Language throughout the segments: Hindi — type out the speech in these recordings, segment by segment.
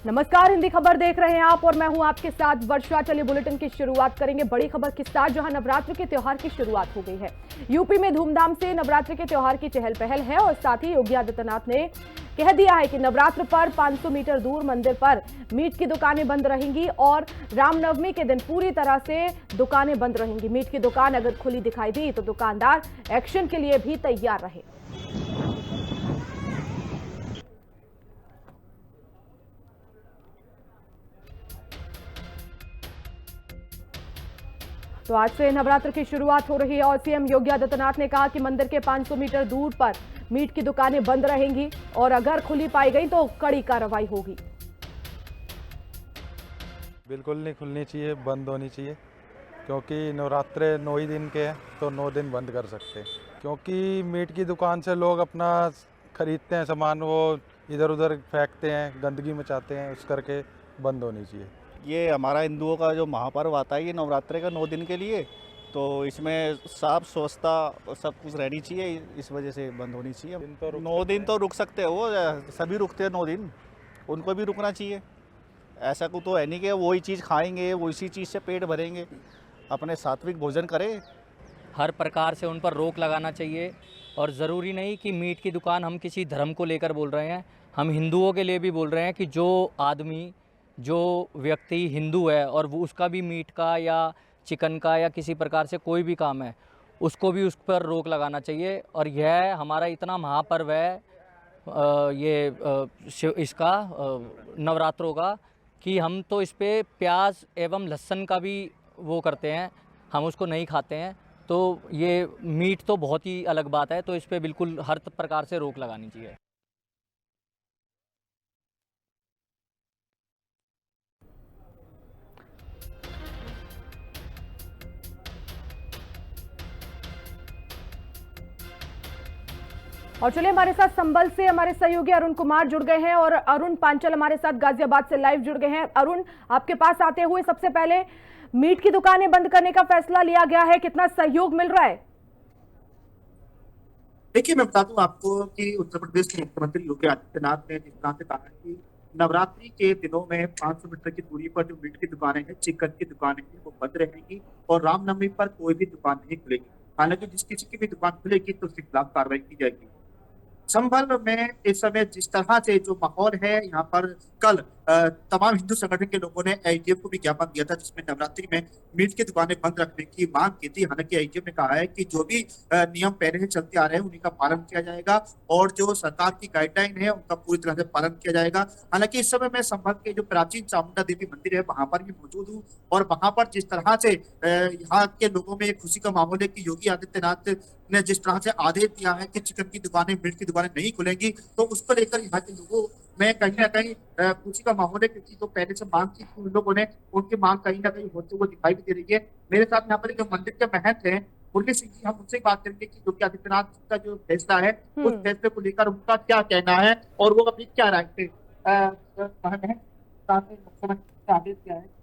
नमस्कार, हिंदी खबर देख रहे हैं आप और मैं हूं आपके साथ वर्षा। चलिए बुलेटिन की शुरुआत करेंगे बड़ी खबर के साथ, जहां नवरात्र के त्योहार की शुरुआत हो गई है। यूपी में धूमधाम से नवरात्र के त्योहार की चहल पहल है और साथ ही योगी आदित्यनाथ ने कह दिया है कि नवरात्र पर 500 मीटर दूर मंदिर पर मीट की दुकानें बंद रहेंगी और रामनवमी के दिन पूरी तरह से दुकानें बंद रहेंगी। मीट की दुकान अगर खुली दिखाई दी तो दुकानदार एक्शन के लिए भी तैयार रहे। तो आज से नवरात्र की शुरुआत हो रही है और सीएम योगी आदित्यनाथ ने कहा कि मंदिर के 500 मीटर दूर पर मीट की दुकानें बंद रहेंगी और अगर खुली पाई गई तो कड़ी कार्रवाई होगी। बिल्कुल नहीं खुलनी चाहिए, बंद होनी चाहिए, क्योंकि नवरात्रे 9 ही दिन के हैं तो 9 दिन बंद कर सकते हैं। क्योंकि मीट की दुकान से लोग अपना खरीदते हैं सामान, वो इधर उधर फेंकते हैं, गंदगी मचाते हैं, उस करके बंद होनी चाहिए। ये हमारा हिंदुओं का जो महापर्व आता है ये नवरात्रे का 9 दिन के लिए, तो इसमें साफ स्वच्छता सब कुछ रहनी चाहिए, इस वजह से बंद होनी चाहिए। 9 दिन तो रुक सकते हो, सभी रुकते हैं 9 दिन, उनको भी रुकना चाहिए। ऐसा कुछ तो है नहीं कि वही चीज़ खाएंगे उसी चीज़ से पेट भरेंगे, अपने सात्विक भोजन करें। हर प्रकार से उन पर रोक लगाना चाहिए और ज़रूरी नहीं कि मीट की दुकान हम किसी धर्म को लेकर बोल रहे हैं, हम हिंदुओं के लिए भी बोल रहे हैं कि जो आदमी जो व्यक्ति हिंदू है और वो उसका भी मीट का या चिकन का या किसी प्रकार से कोई भी काम है उसको भी उस पर रोक लगाना चाहिए। और यह हमारा इतना महापर्व है इसका नवरात्रों का, कि हम तो इस पे प्याज एवं लहसुन का भी वो करते हैं, हम उसको नहीं खाते हैं। तो ये मीट तो बहुत ही अलग बात है, तो इस पे बिल्कुल हर प्रकार से रोक लगानी चाहिए। और चलिए हमारे साथ संभल से हमारे सहयोगी अरुण कुमार जुड़ गए हैं और अरुण पांचल हमारे साथ गाजियाबाद से लाइव जुड़ गए हैं। अरुण, आपके पास आते हुए सबसे पहले मीट की दुकानें बंद करने का फैसला लिया गया है, कितना सहयोग मिल रहा है? देखिए, मैं बता दूं आपको कि उत्तर प्रदेश के मुख्यमंत्री योगी आदित्यनाथ ने जिस तरह से कहा है कि नवरात्रि के दिनों में 500 मीटर की दूरी पर जो मीट की दुकानें हैं, चिकन की दुकानें हैं, वो बंद रहेंगी और रामनवमी पर कोई भी दुकान नहीं खुलेगी। हालांकि जिस किसी की भी दुकान खुलेगी तो उसके खिलाफ कार्रवाई की जाएगी। संभल में इस समय जिस तरह से जो माहौल है, यहाँ पर कल तमाम हिंदू संगठन के लोगों ने एआईजीएफ को भी ज्ञापन दिया था, जिसमें नवरात्रि में मीट की दुकानें बंद रखने की मांग की थी। हालांकि एआईजीएफ ने कहा है कि जो भी नियम पहले से चलते आ रहे हैं उन्हीं का पालन किया जाएगा और जो सरकार की गाइडलाइन है उनका पूरी तरह से पालन किया जाएगा। हालांकि इस समय मैं संभल के जो प्राचीन चामुंडा देवी मंदिर है वहां पर भी मौजूद हूँ और वहां पर जिस तरह से यहाँ के लोगों में एक खुशी का माहौल है कि योगी आदित्यनाथ ने जिस तरह से आदेश दिया है कि चिकन की दुकानें, मीट की दुकानें नहीं खुलेंगी, तो उसको लेकर यहाँ के लोगों में कहीं ना कहीं खुशी का माहौल है, क्योंकि जो पहले से मांग की थी उन लोगों ने, उनकी मांग कहीं ना कहीं होते हुए दिखाई भी दे रही है। मेरे साथ यहाँ पर जो मंदिर के महंत हैं मुरली सिंह जी, हम उनसे बात करेंगे कि योगी आदित्यनाथ का जो फैसला है उस फैसले को लेकर उनका क्या कहना है और वो अपनी क्या राय थे। मुख्यमंत्री ने आदेश दिया है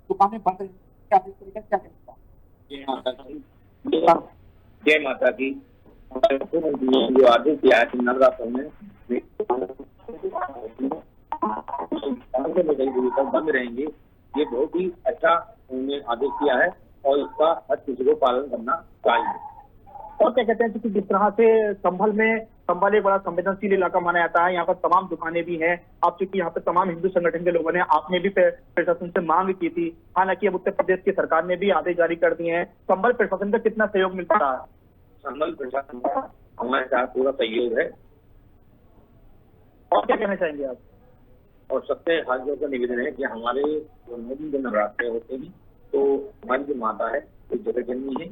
दुकानें बंद रही, क्या क्या कहता? जय माता की, जय माता की। जो आदेश दिया है नवरात्र में बंद रहेंगे, ये बहुत ही अच्छा उन्होंने आदेश दिया है और इसका हर किसी को पालन करना चाहिए। और क्या कहते हैं कि जिस तरह से संभल एक बड़ा संवेदनशील इलाका माना जाता है, यहाँ पर तमाम दुकानें भी हैं। आप चूंकि यहाँ पर तमाम हिंदू संगठन के लोगों ने, आपने भी प्रशासन से मांग की थी, हालांकि अब उत्तर प्रदेश की सरकार ने भी आदेश जारी कर दिए हैं। संभल प्रशासन का कितना सहयोग मिलता रहा? संभल प्रशासन का हमारे साथ पूरा सहयोग है। और क्या कहना चाहेंगे आप? और सबसे हाथ जोड़ का निवेदन है कि हमारे जो 9 दिन जो नवरात्रे होते हैं तो हमारी जो माता है वो जगतजननी है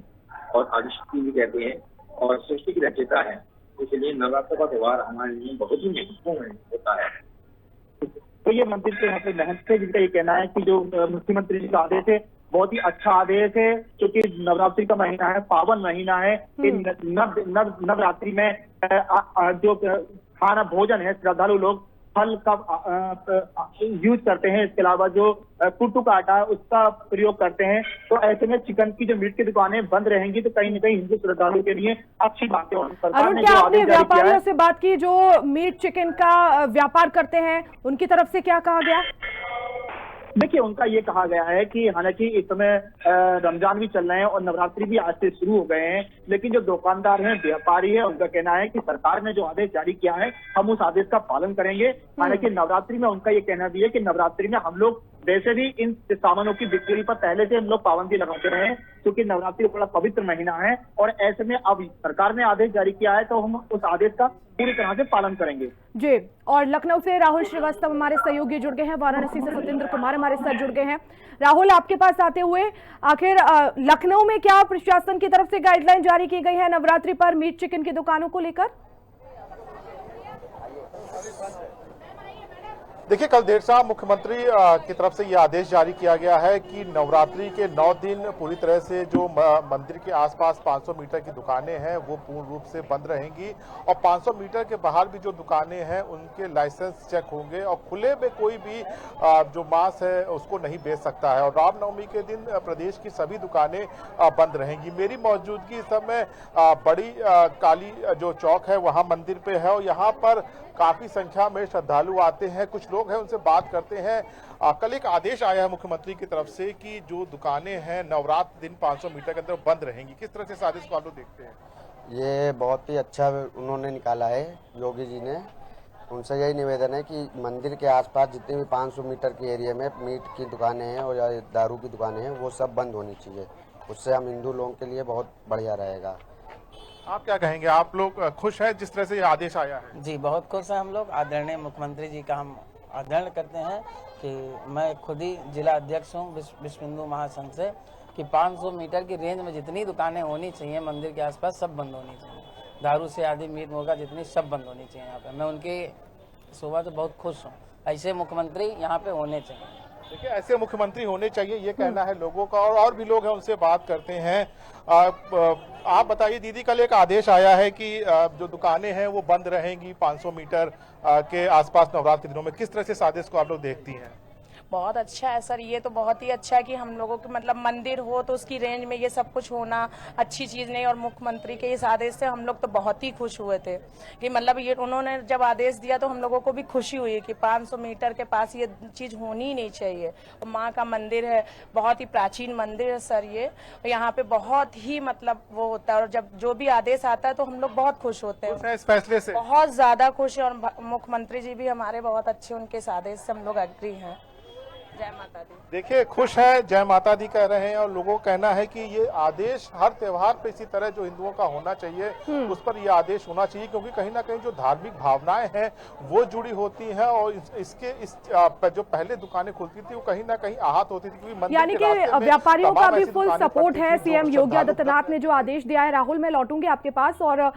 और आदिशक्ति भी कहते हैं और सृष्टि की रचयिता है, इसलिए नवरात्र का त्योहार हमारे लिए बहुत ही महत्वपूर्ण होता है। तो ये मंदिर के यहाँ पे महंत थे, जिनका ये कहना है कि जो मुख्यमंत्री जी का आदेश है बहुत ही अच्छा आदेश है, क्योंकि नवरात्रि का महीना है, पावन महीना है। नवरात्रि में जो खाना भोजन है, श्रद्धालु लोग फल का यूज करते हैं, इसके अलावा जो कुट्टू का आटा है उसका प्रयोग करते हैं। तो ऐसे में चिकन की जो मीट की दुकानें बंद रहेंगी तो कहीं न कहीं हिंदू श्रद्धालुओं के लिए अच्छी बातें होंगी। सरकार अरुण, ने क्या जो आपने आदेश जारी किया व्यापारियों है, से बात की जो मीट चिकन का व्यापार करते हैं, उनकी तरफ से क्या कहा गया? देखिए उनका ये कहा गया है कि हालांकि इस समय रमजान भी चल रहे हैं और नवरात्रि भी आज से शुरू हो गए हैं, लेकिन जो दुकानदार हैं, व्यापारी है, उनका कहना है कि सरकार ने जो आदेश जारी किया है हम उस आदेश का पालन करेंगे। हालांकि नवरात्रि में उनका ये कहना भी है कि नवरात्रि में हम लोग वैसे भी इन सामानों की बिक्री पर पहले से हम लोग पाबंदी लगाते रहे हैं, क्योंकि नवरात्रि बड़ा पवित्र महीना है और ऐसे में अब सरकार ने आदेश जारी किया है तो हम उस आदेश का पूरी तरह से पालन करेंगे। जी, और लखनऊ से राहुल श्रीवास्तव हमारे सहयोगी जुड़ गए हैं, वाराणसी से सत्येंद्र कुमार हमारे साथ जुड़ गए हैं। राहुल, आपके पास आते हुए आखिर लखनऊ में क्या प्रशासन की तरफ से गाइडलाइन जारी की गई है नवरात्रि पर मीट चिकन की दुकानों को लेकर? देखिए, कल देर शाम मुख्यमंत्री की तरफ से ये आदेश जारी किया गया है कि नवरात्रि के 9 दिन पूरी तरह से जो मंदिर के आसपास 500 मीटर की दुकानें हैं वो पूर्ण रूप से बंद रहेंगी और 500 मीटर के बाहर भी जो दुकानें हैं उनके लाइसेंस चेक होंगे और खुले में कोई भी जो मांस है उसको नहीं बेच सकता है। और रामनवमी के दिन प्रदेश की सभी दुकानें बंद रहेंगी। मेरी मौजूदगी इस समय बड़ी काली जो चौक है वहाँ मंदिर पे है और यहाँ पर काफी संख्या में श्रद्धालु आते हैं। कुछ लोग हैं, उनसे बात करते हैं। कल एक आदेश आया है मुख्यमंत्री की तरफ से कि जो दुकानें हैं नवरात्र दिन 500 मीटर के अंदर बंद रहेंगी। किस तरह से इस आदेश को आप लोग देखते हैं? ये बहुत ही अच्छा उन्होंने निकाला है योगी जी ने। उनसे यही निवेदन है कि मंदिर के आसपास जितने भी 500 मीटर के एरिया में मीट की दुकानें हैं और दारू की दुकानें हैं वो सब बंद होनी चाहिए। उससे हम हिंदू लोगों के लिए बहुत बढ़िया रहेगा। आप क्या कहेंगे? आप लोग खुश हैं जिस तरह से ये आदेश आया है? जी, बहुत खुश हैं हम लोग। आदरणीय मुख्यमंत्री जी का हम आदरण करते हैं कि मैं खुद ही जिला अध्यक्ष हूँ विश्व हिंदू महासंघ से, कि 500 मीटर की रेंज में जितनी दुकानें होनी चाहिए मंदिर के आसपास सब बंद होनी चाहिए। दारू से आदि मीट मुर्गा जितनी सब बंद होनी चाहिए यहाँ पे। मैं उनकी सुबह से बहुत खुश हूँ। ऐसे मुख्यमंत्री यहाँ पे होने चाहिए। देखिए, ऐसे मुख्यमंत्री होने चाहिए, ये कहना है लोगों का। और भी लोग हैं, उनसे बात करते हैं। आप बताइए दीदी, कल एक आदेश आया है कि जो दुकानें हैं वो बंद रहेंगी 500 मीटर के आसपास नवरात्र के दिनों में। किस तरह से इस आदेश को आप लोग देखती हैं? बहुत अच्छा है सर, ये तो बहुत ही अच्छा है कि हम लोगों के मतलब मंदिर हो तो उसकी रेंज में ये सब कुछ होना अच्छी चीज़ नहीं। और मुख्यमंत्री के इस आदेश से हम लोग तो बहुत ही खुश हुए थे कि मतलब ये उन्होंने जब आदेश दिया तो हम लोगों को भी खुशी हुई कि 500 मीटर के पास ये चीज़ होनी ही नहीं चाहिए। और माँ का मंदिर है, बहुत ही प्राचीन मंदिर है सर ये। यहाँ पे बहुत ही मतलब वो होता है और जब जो भी आदेश आता है तो हम लोग बहुत खुश होते हैं इस फैसले से, बहुत ज़्यादा खुश है। और मुख्यमंत्री जी भी हमारे बहुत अच्छे, उनके इस आदेश से हम लोग एग्री हैं। जय माता दी। देखिए, खुश है, जय माता दी कह रहे हैं। और लोगों का कहना है कि ये आदेश हर त्योहार पे इसी तरह जो हिंदुओं का होना चाहिए उस पर ये आदेश होना चाहिए, क्योंकि कहीं ना कहीं जो धार्मिक भावनाएं हैं वो जुड़ी होती हैं। और इस जो पहले दुकानें खुलती थी वो कहीं ना कहीं आहत होती थी, क्योंकि यानी कि व्यापारियों का भी फुल सपोर्ट है। सीएम योगी आदित्यनाथ ने जो आदेश दिया है। राहुल, मैं लौटूंगी आपके पास। और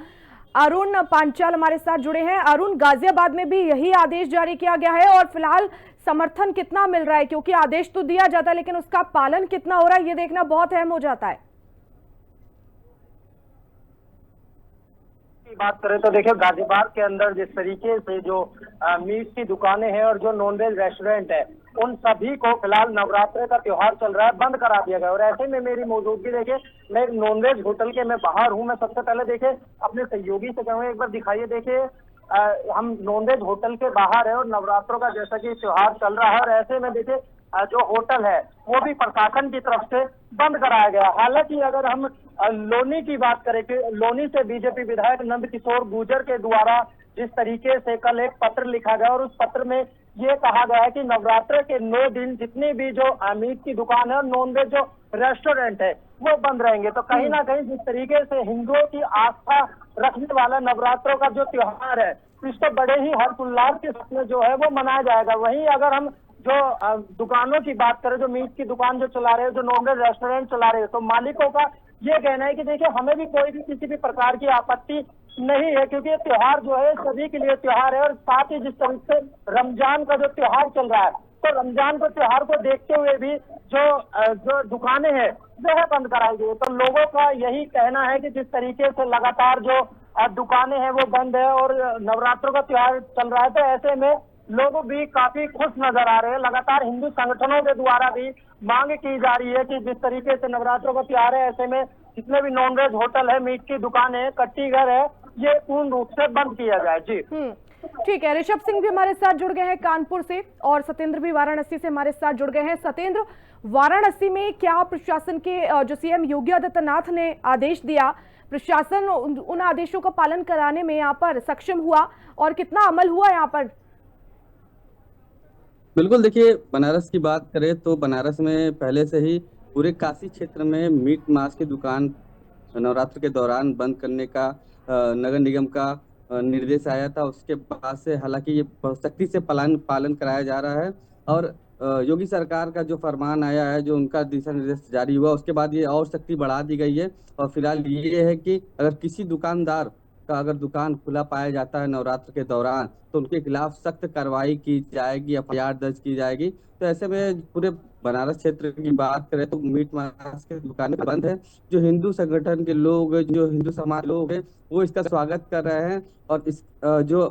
अरुण पांचाल हमारे साथ जुड़े हैं। अरुण, गाजियाबाद में भी यही आदेश जारी किया गया है और फिलहाल समर्थन कितना मिल रहा है? क्योंकि आदेश तो दिया जाता है लेकिन उसका पालन कितना हो रहा है ये देखना बहुत अहम हो जाता है। बात करें तो देखिए, गाजियाबाद के अंदर जिस तरीके से जो मीट की दुकानें हैं और जो नॉनवेज रेस्टोरेंट है उन सभी को फिलहाल नवरात्रि का त्योहार चल रहा है बंद करा दिया गया। और ऐसे में मेरी मौजूदगी देखिए, मैं एक नॉनवेज होटल के मैं बाहर हूं। मैं सबसे पहले देखिए अपने सहयोगी से कहूँगा, एक बार दिखाइए। देखिए, हम नॉनवेज होटल के बाहर है और नवरात्रों का जैसा कि त्योहार चल रहा है और ऐसे में देखिए जो होटल है वो भी प्रशासन की तरफ से बंद कराया गया। हालांकि अगर हम लोनी की बात करें कि लोनी से बीजेपी विधायक नंद किशोर गुर्जर के द्वारा जिस तरीके से कल एक पत्र लिखा गया और उस पत्र में ये कहा गया है कि नवरात्र के 9 दिन जितनी भी जो मीट की दुकान है और नॉनवेज जो रेस्टोरेंट है वो बंद रहेंगे। तो कहीं ना कहीं जिस तरीके से हिंदुओं की आस्था रखने वाला नवरात्रों का जो त्योहार है इसको बड़े ही हर्षोल्लास के साथ में जो है वो मनाया जाएगा। वहीं अगर हम जो दुकानों की बात करें, जो मीट की दुकान जो चला रहे हैं, जो नॉनवेज रेस्टोरेंट चला रहे हैं, तो मालिकों का ये कहना है कि देखिए हमें भी कोई भी किसी भी प्रकार की आपत्ति नहीं है, क्योंकि ये त्योहार जो है सभी के लिए त्योहार है। और साथ ही जिस तरीके से रमजान का जो त्योहार चल रहा है तो रमजान के त्योहार को देखते हुए भी जो दुकानें हैं वह बंद कराई गई। तो लोगों का यही कहना है कि जिस तरीके से लगातार जो दुकानें हैं वो बंद है और नवरात्रों का त्योहार चल रहा है तो ऐसे में लोग भी काफी खुश नजर आ रहे हैं। लगातार हिंदू संगठनों के द्वारा भी मांग की जा रही है कि जिस तरीके से नवरात्रों का त्योहार है, ऐसे में जितने भी नॉनवेज होटल है, मीट की दुकान है, कट्टी घर है, ये पूर्ण रूप से बंद किया जाए। जी ठीक है, ऋषभ सिंह भी हमारे साथ जुड़ गए हैं कानपुर से और सत्येंद्र भी वाराणसी से हमारे साथ जुड़ गए हैं। सत्येंद्र, वाराणसी में क्या प्रशासन के जो सीएम योगी आदित्यनाथ ने आदेश दिया, प्रशासन उन आदेशों का पालन कराने में यहाँ पर सक्षम हुआ और कितना अमल हुआ यहाँ पर? बिल्कुल, देखिए बनारस की बात करें तो बनारस में पहले से ही पूरे काशी क्षेत्र में मीट मांस की दुकान नवरात्र के दौरान बंद करने का नगर निगम का निर्देश आया था। उसके बाद से हालांकि ये बहुत सख्ती से पालन कराया जा रहा है और योगी सरकार का जो फरमान आया है, जो उनका दिशा निर्देश जारी हुआ, उसके बाद ये और सख्ती बढ़ा दी गई है। और फिलहाल ये है कि अगर किसी दुकानदार का अगर दुकान खुला पाया जाता है नवरात्र के दौरान तो उनके खिलाफ सख्त कार्रवाई की जाएगी, एफआईआर दर्ज की जाएगी। तो ऐसे में पूरे बनारस क्षेत्र की बात करें तो मीट मांस की दुकानें बंद है। जो हिंदू संगठन के लोग, जो हिंदू समाज लोग हैं, वो इसका स्वागत कर रहे हैं और इस जो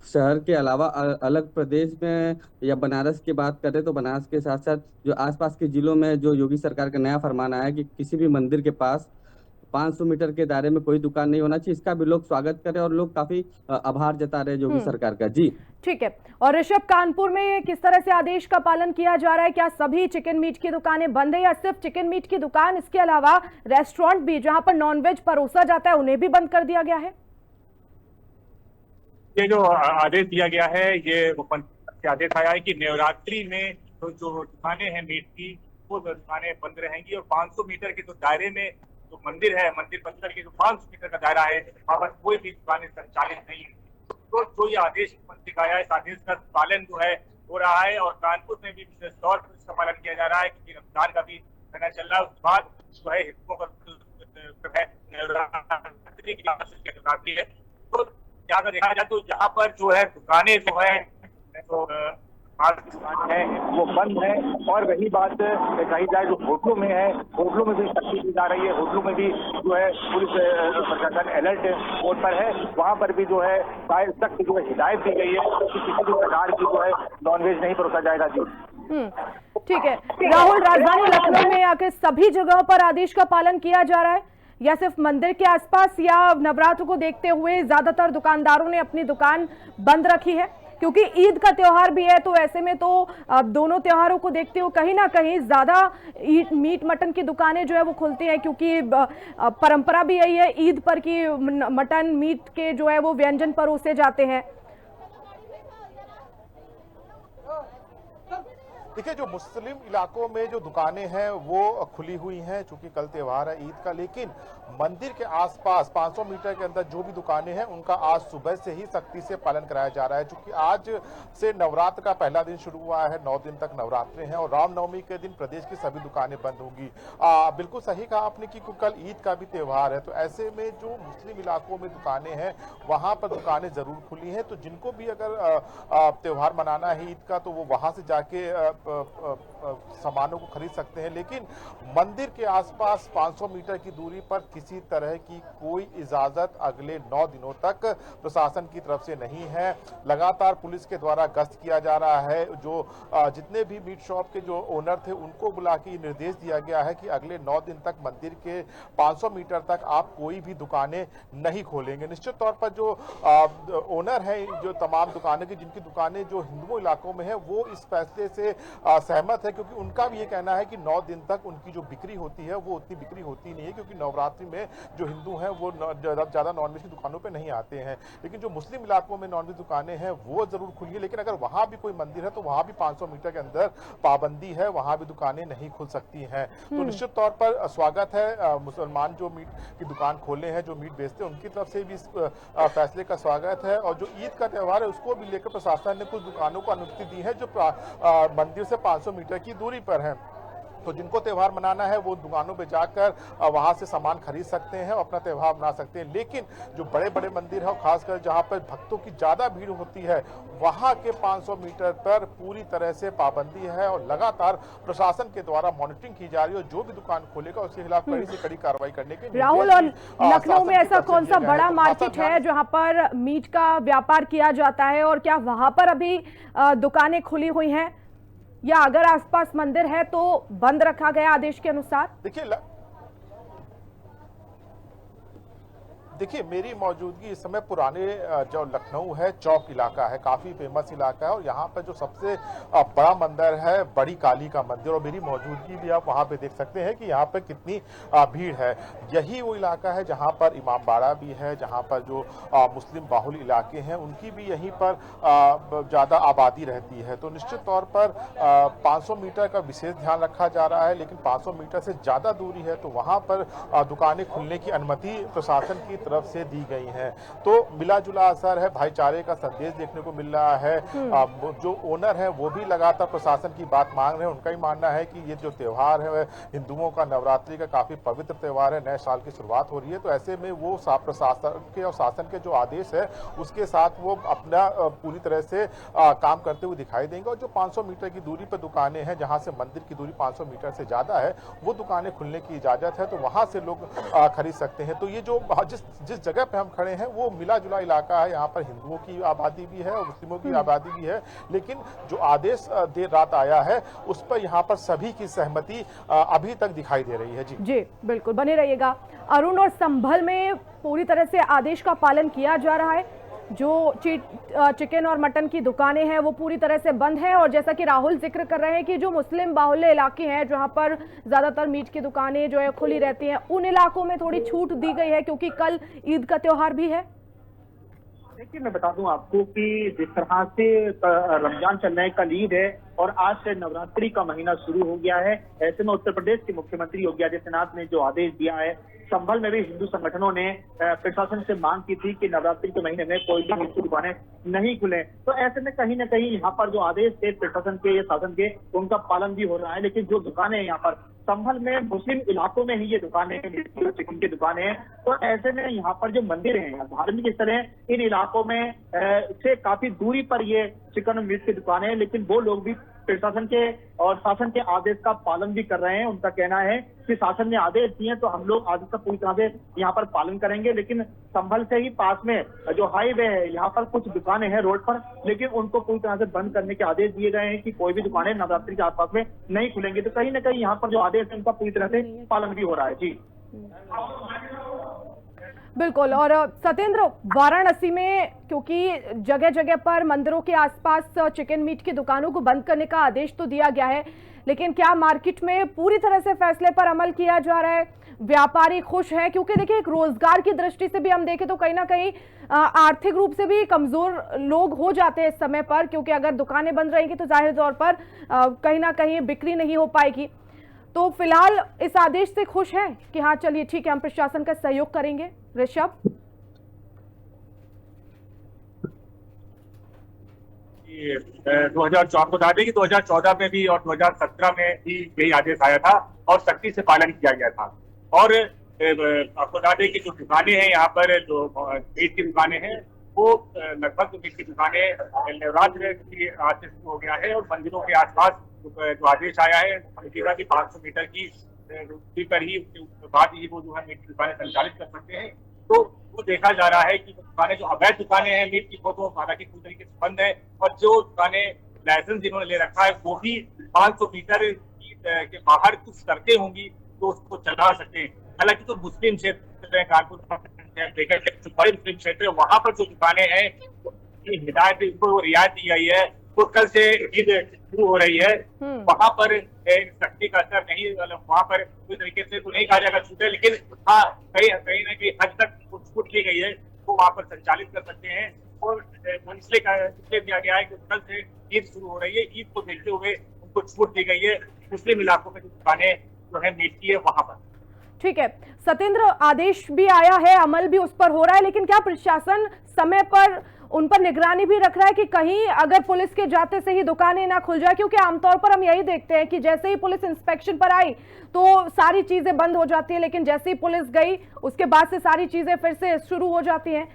शहर के अलावा अलग प्रदेश में या बनारस की बात करें तो बनारस के साथ साथ जो आसपास के जिलों में जो योगी सरकार का नया फरमान आया है कि किसी भी मंदिर के पास 500 मीटर के दायरे में कोई दुकान नहीं होना चाहिए, इसका भी लोग स्वागत करें और लोग काफी आभार जता रहे हैं योगी सरकार का। जी ठीक है, और ऋषभ, कानपुर में किस तरह से आदेश का पालन किया जा रहा है? क्या सभी चिकन मीट की दुकानें बंद है या सिर्फ चिकन मीट की दुकान, इसके अलावा रेस्टोरेंट भी जहां पर नॉनवेज परोसा जाता है उन्हें भी बंद कर दिया गया है? ये जो आदेश दिया गया है, ये मुख्यमंत्री आदेश आया है कि नवरात्रि में तो जो दुकानें हैं मीट की, वो दुकानें बंद रहेंगी और 500 मीटर के जो दायरे में जो मंदिर है, मंदिर परिसर के जो 500 मीटर का दायरा है, वहाँ पर कोई भी दुकानें संचालित नहीं है। तो जो ये आदेश मुख्यमंत्री का आया है, इस आदेश का पालन जो है हो रहा है और कानपुर में भी विशेष तौर पर इसका पालन किया जा रहा है क्योंकि रमजान का भी महीना चल रहा है। उसके बाद जो है हिंदुओं पर नवरात्रि है, तो अगर देखा जाए तो यहाँ पर जो है दुकानें जो है तो दुकान है वो बंद है। और वही बात कही जाए जो होटलों में है, होटलों में भी सख्ती की जा रही है। होटलों में भी जो है पुलिस प्रशासन अलर्ट मोड पर है, वहाँ पर भी जो है सख्त जो है हिदायत दी गई है कि किसी भी प्रकार की जो है नॉनवेज नहीं परोसा जाएगा। जी ठीक है राहुल, राजधानी लखनऊ में आकर सभी जगहों पर आदेश का पालन किया जा रहा है या सिर्फ मंदिर के आसपास, या नवरात्र को देखते हुए ज्यादातर दुकानदारों ने अपनी दुकान बंद रखी है? क्योंकि ईद का त्योहार भी है, तो ऐसे में तो दोनों त्योहारों को देखते हुए कहीं ना कहीं ज्यादा मीट मटन की दुकानें जो है वो खुलती हैं, क्योंकि परंपरा भी यही है ईद पर कि मटन मीट के जो है वो व्यंजन परोसे जाते हैं। देखिए, जो मुस्लिम इलाकों में जो दुकानें हैं वो खुली हुई हैं, चूंकि कल त्योहार है ईद का, लेकिन मंदिर के आसपास 500 मीटर के अंदर जो भी दुकानें हैं उनका आज सुबह से ही सख्ती से पालन कराया जा रहा है। चूंकि आज से नवरात्र का पहला दिन शुरू हुआ है, 9 दिन तक नवरात्रे हैं और रामनवमी के दिन प्रदेश की सभी दुकानें बंद होंगी। बिल्कुल सही कहा आपने कि कल ईद का भी त्योहार है, तो ऐसे में जो मुस्लिम इलाकों में दुकानें हैं वहां पर दुकानें जरूर खुली हैं। तो जिनको भी अगर त्योहार मनाना है ईद का, तो वो वहां से जाके सामानों को खरीद सकते हैं। लेकिन मंदिर के आसपास 500 मीटर की दूरी पर किसी तरह की कोई इजाजत अगले 9 दिनों तक प्रशासन की तरफ से नहीं है। लगातार पुलिस के द्वारा गश्त किया जा रहा है। जो जितने भी मीट शॉप के जो ओनर थे उनको बुला के निर्देश दिया गया है कि अगले 9 दिन तक मंदिर के 500 मीटर तक आप कोई भी दुकानें नहीं खोलेंगे। निश्चित तौर पर जो ओनर है, जो तमाम दुकानें की जिनकी दुकानें जो हिंदुओं इलाकों में है, वो इस फैसले से सहमत है, क्योंकि उनका भी ये कहना है कि 9 दिन तक उनकी जो बिक्री होती है वो उतनी बिक्री होती नहीं है, क्योंकि नवरात्रि में जो हिंदू हैं वो ज्यादा नॉनवेज की दुकानों पे नहीं आते हैं। लेकिन जो मुस्लिम इलाकों में नॉनवेज दुकानें हैं वो जरूर खुली है, लेकिन अगर वहां भी कोई मंदिर है तो वहां भी 500 मीटर के अंदर पाबंदी है, वहां भी दुकानें नहीं खुल सकती हैं। तो निश्चित तौर पर स्वागत है, मुसलमान जो मीट की दुकान खोले हैं, जो मीट बेचते हैं, उनकी तरफ से भी इस फैसले का स्वागत है। और जो ईद का त्योहार है उसको भी लेकर प्रशासन ने कुछ दुकानों को अनुमति दी है जो मंदिर से 500 मीटर की दूरी पर है। तो जिनको त्यौहार मनाना है वो दुकानों पे जाकर वहां से सामान खरीद सकते हैं और अपना त्यौहार मना सकते हैं। लेकिन जो बड़े बड़े मंदिर है और खासकर जहां पर भक्तों की ज्यादा भीड़ होती है वहां के 500 मीटर पर पूरी तरह से पाबंदी है और लगातार प्रशासन के द्वारा मॉनिटरिंग की जा रही है और जो भी दुकान खोलेगा उसके खिलाफ कड़ी से कड़ी कार्रवाई करने के निर्देश राहुल, और भी लखनऊ में ऐसा कौन सा बड़ा मार्केट शासन है जहां पर मीट का व्यापार किया जाता है और क्या वहां पर अभी दुकानें खुली हुई हैं या अगर आसपास मंदिर है तो बंद रखा गया आदेश के अनुसार? देखिए मेरी मौजूदगी इस समय पुराने जो लखनऊ है चौक इलाका है, काफी फेमस इलाका है और यहाँ पर जो सबसे बड़ा मंदिर है बड़ी काली का मंदिर और मेरी मौजूदगी भी आप वहाँ पे देख सकते हैं कि यहाँ पर कितनी भीड़ है। यही वो इलाका है जहाँ पर इमामबाड़ा भी है, जहाँ पर जो मुस्लिम बाहुल इलाके हैं उनकी भी यहीं पर ज़्यादा आबादी रहती है। तो निश्चित तौर पर 500 मीटर का विशेष ध्यान रखा जा रहा है, लेकिन 500 मीटर से ज़्यादा दूरी है तो वहाँ पर दुकानें खुलने की अनुमति प्रशासन की तरफ से दी गई हैं। तो मिला जुला असर है, भाईचारे का संदेश देखने को मिल रहा है। जो ओनर है वो भी लगातार प्रशासन की बात मांग रहे हैं। उनका ही मानना है कि ये जो त्योहार है हिंदुओं का नवरात्रि का काफी पवित्र त्योहार है, नए साल की शुरुआत हो रही है, तो ऐसे में वो प्रशासन के और शासन के जो आदेश है उसके साथ वो अपना पूरी तरह से काम करते हुए दिखाई देंगे। और जो 500 मीटर की दूरी पर दुकानें हैं, जहां से मंदिर की दूरी 500 मीटर से ज्यादा है, वो दुकानें खुलने की इजाजत है, तो वहां से लोग खरीद सकते हैं। तो ये जो जिस जगह पे हम खड़े हैं वो मिला जुला इलाका है, यहाँ पर हिंदुओं की आबादी भी है और मुस्लिमों की आबादी भी है, लेकिन जो आदेश देर रात आया है उस पर यहाँ पर सभी की सहमति अभी तक दिखाई दे रही है। जी बिल्कुल, बने रहिएगा। अरुण, और संभल में पूरी तरह से आदेश का पालन किया जा रहा है, जो चिकन और मटन की दुकानें हैं वो पूरी तरह से बंद है और जैसा कि राहुल जिक्र कर रहे हैं कि जो मुस्लिम बाहुल्य इलाके हैं जहां पर ज्यादातर मीट की दुकानें जो है खुली रहती हैं, उन इलाकों में थोड़ी छूट दी गई है क्योंकि कल ईद का त्योहार भी है। देखिए मैं बता दूं आपको कि जिस तरह से रमजान चल रहा है, कल ईद है और आज से नवरात्रि का महीना शुरू हो गया है। ऐसे में उत्तर प्रदेश के मुख्यमंत्री योगी आदित्यनाथ ने जो आदेश दिया है, संभल में भी हिंदू संगठनों ने प्रशासन से मांग की थी कि नवरात्रि के महीने में कोई भी हिंदू दुकानें नहीं खुले। तो ऐसे में कहीं ना कहीं यहाँ पर जो आदेश थे प्रशासन के या शासन के, उनका पालन भी हो रहा है। लेकिन जो दुकानें यहाँ पर संभल में मुस्लिम इलाकों में ही ये दुकानें चिकन की दुकानें हैं, तो ऐसे में यहाँ पर जो मंदिर हैं, धार्मिक स्थल हैं, इन इलाकों में से काफी दूरी पर ये चिकन मीट की दुकानें हैं, लेकिन वो लोग भी प्रशासन के और शासन के आदेश का पालन भी कर रहे हैं। उनका कहना है कि शासन ने आदेश दिए तो हम लोग आदेश का पूरी तरह से यहाँ पर पालन करेंगे। लेकिन संभल से ही पास में जो हाईवे है, यहाँ पर कुछ दुकानें हैं रोड पर, लेकिन उनको पूरी तरह से बंद करने के आदेश दिए गए हैं कि कोई भी दुकानें नवरात्रि के आसपास में नहीं खुलेंगी। तो कहीं ना कहीं यहाँ पर जो आदेश है उनका पूरी तरह से पालन भी हो रहा है। जी बिल्कुल। और सत्येंद्र, वाराणसी में क्योंकि जगह जगह पर मंदिरों के आसपास चिकन मीट की दुकानों को बंद करने का आदेश तो दिया गया है, लेकिन क्या मार्केट में पूरी तरह से फैसले पर अमल किया जा रहा है? व्यापारी खुश हैं? क्योंकि देखिए एक रोजगार की दृष्टि से भी हम देखें तो कहीं ना कहीं आर्थिक रूप से भी कमजोर लोग हो जाते हैं इस समय पर, क्योंकि अगर दुकानें बंद रहेंगी तो जाहिर तौर पर कहीं ना कहीं बिक्री नहीं हो पाएगी। तो फिलहाल इस आदेश से खुश हैं कि हाँ चलिए ठीक है, हम प्रशासन का सहयोग करेंगे? ऋषभ, 2014 को बता दें कि 2014 में भी और 2017 में भी यही आदेश आया था और सख्ती से पालन किया गया था। और आपको बता दें कि जो दुकानें हैं यहाँ पर, जो मीट की दुकानें हैं, वो लगभग मीट की दुकानें नवरात्र की आज से शुरू हो गया है और मंदिरों के आसपास जो आदेश आया है समझिएगा कि 500 मीटर की दूरी पर ही बाद ही वो जो है मीट की दुकानें संचालित कर सकते हैं। तो वो देखा जा रहा है कि दुकानें जो अवैध दुकानें हैं मीट की, वो हालांकि पूरी तरीके से बंद है और जो दुकानें लाइसेंस जिन्होंने ले रखा है वो भी 500 मीटर के बाहर कुछ सड़कें होंगी तो उसको चला सकते हैं। हालांकि तो मुस्लिम क्षेत्र है, कानपुर बड़े मुस्लिम क्षेत्र है, वहां पर जो दुकानें हैं हिदायत उनको रियायत दी गई है, वो कल से ईद शुरू हो रही है, वहां पर सख्ती का असर नहीं, वहां पर पूरी तरीके से तो नहीं कहा जाएगा छूट है, लेकिन हाँ कहीं ना कहीं हद तक छूट दी गई है, वो वहां पर संचालित कर सकते हैं। और इसलिए दिया गया है कि कल से ईद शुरू हो रही है, ईद को देखते हुए उनको छूट दी गई है मुस्लिम इलाकों में जो दुकानें जो है मीट की है वहां पर। ठीक है सत्येंद्र, आदेश भी आया है, अमल भी उस पर हो रहा है, लेकिन क्या प्रशासन समय पर उन पर निगरानी भी रख रहा है कि कहीं अगर पुलिस के जाते से ही दुकानें ना खुल जाए, क्योंकि आमतौर पर हम यही देखते हैं कि जैसे ही पुलिस इंस्पेक्शन पर आई तो सारी चीजें बंद हो जाती है, लेकिन जैसे ही पुलिस गई उसके बाद से सारी चीजें फिर से शुरू हो जाती हैं।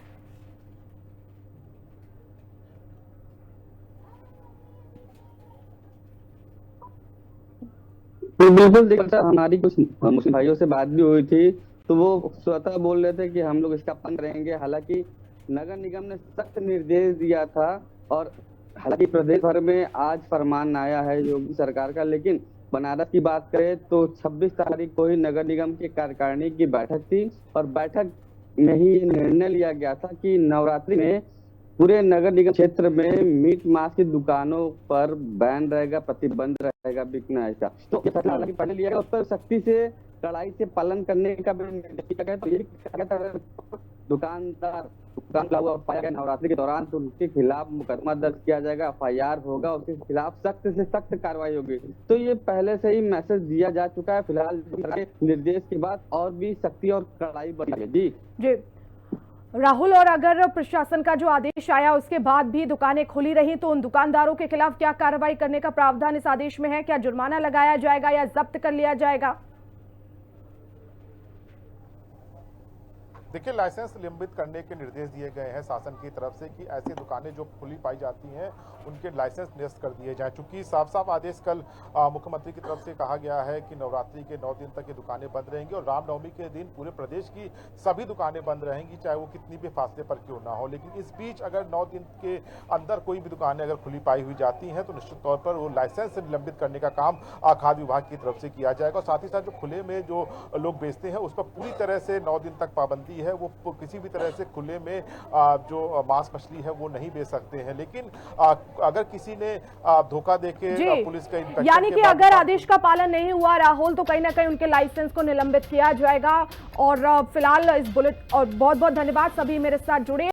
तो बिल्कुल देखिए, हमारी कुछ मुस्लिम भाइयों से बात भी हुई थी, तो वो स्वतः बोल रहे थे कि हम लोग इसका पालन करेंगे। हालांकि नगर निगम ने सख्त निर्देश दिया था और हालांकि प्रदेश भर में आज फरमान आया है योगी सरकार का, लेकिन बनारस की बात करें तो 26 तारीख को ही नगर निगम की कार्यकारिणी की बैठक थी और बैठक में ही ये निर्णय लिया गया था कि नवरात्रि में पूरे नगर निगम क्षेत्र में मीट मांस की दुकानों पर बैन रहेगा, प्रतिबंध रहेगा बिकना ऐसा। तो ये फैसला हालांकि पहले लिया गया, उस पर सख्ती से कड़ाई से पालन करने का भी निर्देश दिया गया। तो ये कहा गया था दुकानदार दुकान खुला हुआ पाया गया नवरात्रि के दौरान तो उनके खिलाफ मुकदमा दर्ज किया जाएगा, FIR होगा, उसके खिलाफ सख्त से सख्त कार्रवाई होगी। तो ये पहले से ही मैसेज दिया जा चुका है। फिलहाल निर्देश के बाद और भी सख्ती और कड़ाई बढ़ी है। जी राहुल, और अगर प्रशासन का जो आदेश आया उसके बाद भी दुकानें खुली रही तो उन दुकानदारों के खिलाफ क्या कार्रवाई करने का प्रावधान इस आदेश में है? क्या जुर्माना लगाया जाएगा या जब्त कर लिया जाएगा? देखिए, लाइसेंस निलंबित करने के निर्देश दिए गए हैं शासन की तरफ से कि ऐसी दुकानें जो खुली पाई जाती हैं उनके लाइसेंस निरस्त कर दिए जाएं। चूंकि साफ साफ आदेश कल मुख्यमंत्री की तरफ से कहा गया है कि नवरात्रि के 9 दिन तक ये दुकानें बंद रहेंगी और रामनवमी के दिन पूरे प्रदेश की सभी दुकानें बंद रहेंगी, चाहे वो कितनी भी फासले पर क्यों ना हो। लेकिन इस बीच अगर 9 दिन के अंदर कोई भी दुकानें अगर खुली पाई हुई जाती हैं तो निश्चित तौर पर वो लाइसेंस निलंबित करने का काम खाद्य विभाग की तरफ से किया जाएगा। और साथ ही साथ जो खुले में जो लोग बेचते हैं उस पर पूरी तरह से 9 दिन तक पाबंदी है, वो किसी भी तरह से खुले में जो मांस मछली है वो नहीं बेच सकते हैं। लेकिन अगर किसी ने धोखा देके पुलिस का यानी कि अगर आदेश का पालन नहीं हुआ राहुल तो कहीं ना कहीं उनके लाइसेंस को निलंबित किया जाएगा। और फिलहाल इस बुलेटिन और बहुत बहुत धन्यवाद सभी मेरे साथ जुड़े।